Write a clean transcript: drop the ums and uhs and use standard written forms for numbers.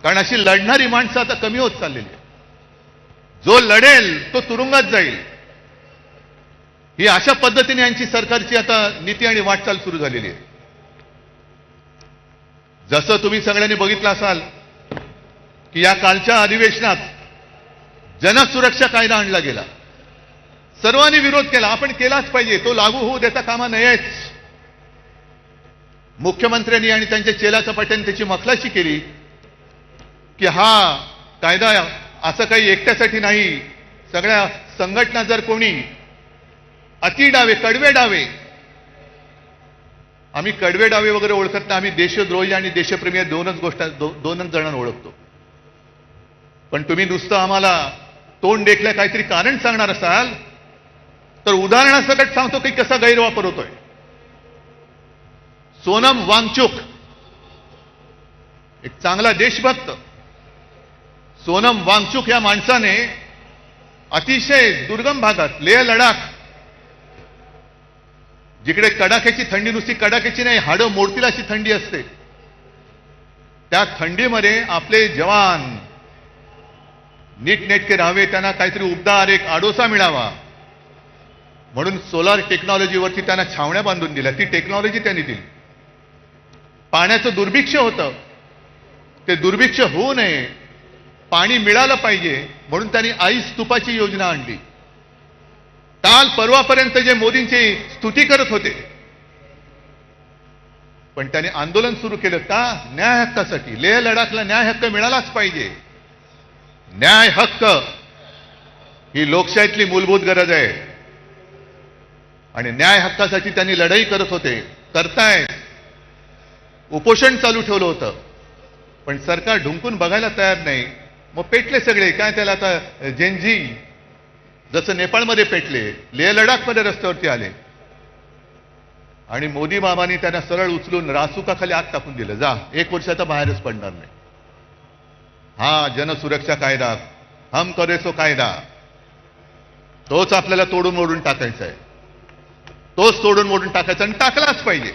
कारण अशी लढणारी माणसं आता कमी होत चाललेली आहे. जो लढेल तो तुरुंगात जाईल, ही अशा पद्धतीने यांची सरकारची आता नीती आणि वाटचाल सुरू झालेली आहे. जसं तुम्ही सगळ्यांनी बघितलं असाल की या कालच्या अधिवेशनात जनसुरक्षा कायदा आणला गेला. सर्वांनी विरोध केला, आपण केलाच पाहिजे, तो लागू होऊ देता कामा नयेच. मुख्यमंत्र्यांनी आणि त्यांच्या चेलाचपाट्यांनी त्याची मखलाशी केली की हा कायदा असं काही एकट्यासाठी नाही, सगळ्या संघटना जर कोणी अति डावे, कडवे डावे, आम्ही कडवे डावे वगैरे ओळखत नाही, आम्ही देशद्रोही आणि देशप्रेमी दोनच जणांना ओळखतो. पण तुम्ही नुसतं आम्हाला तोंड देखल्या काहीतरी कारण सांगणार असाल तर उदाहरणासकट सांगतो की कसा गैरवापर होतोय. सोनम वांगचुक, एक चांगला देशभक्त सोनम वांगचुक या माणसाने अतिशय दुर्गम भागात, लेह लडाख, जिकडे कडाक्याची थंडी, नुसती कडाक्याची नाही, हाडं मोडतील अशी थंडी असते, त्या थंडीमध्ये आपले जवान नीटनेटके राहावे, त्यांना काहीतरी उबदार एक आडोसा मिळावा म्हणून सोलार टेक्नॉलॉजीवरती त्यांना छावण्या बांधून दिल्या. ती टेक्नॉलॉजी त्यांनी दिली. पाण्याचं दुर्भिक्ष होतं, ते दुर्भिक्ष होऊ नये, पाणी मिळालं पाहिजे म्हणून त्यांनी आईस स्तूपाची योजना आणली. काल परवापर्यंत जे मोदींची स्तुती करत होते, पण त्यांनी आंदोलन सुरू केलं का? न्याय हक्कासाठी. लेह लडाखला न्याय हक्क मिळालाच पाहिजे. न्याय हक्क ही लोकशाहीतली मूलभूत गरज आहे आणि न्याय हक्कासाठी त्यांनी लढाई करत होते, करतायत. उपोषण चालू ठेवलं होतं, पण सरकार ढुंकून बघायला तयार नाही. मग पेटले सगळे, काय त्याला आता जेनजी जसं नेपाळमध्ये पेटले, लेह लडाखमध्ये रस्त्यावरती आले आणि मोदी बाबांनी त्यांना सरळ उचलून रासुकाखाली आत टाकून दिलं. जा, 1 वर्षाचा बाहेरच पडणार नाही. हा जनसुरक्षा कायदा, हम करे सो कायदा, तोच आपल्याला तोडून मोडून टाकायचा आहे. तोच तोडून मोडून टाकायचा आणि टाकलाच पाहिजे.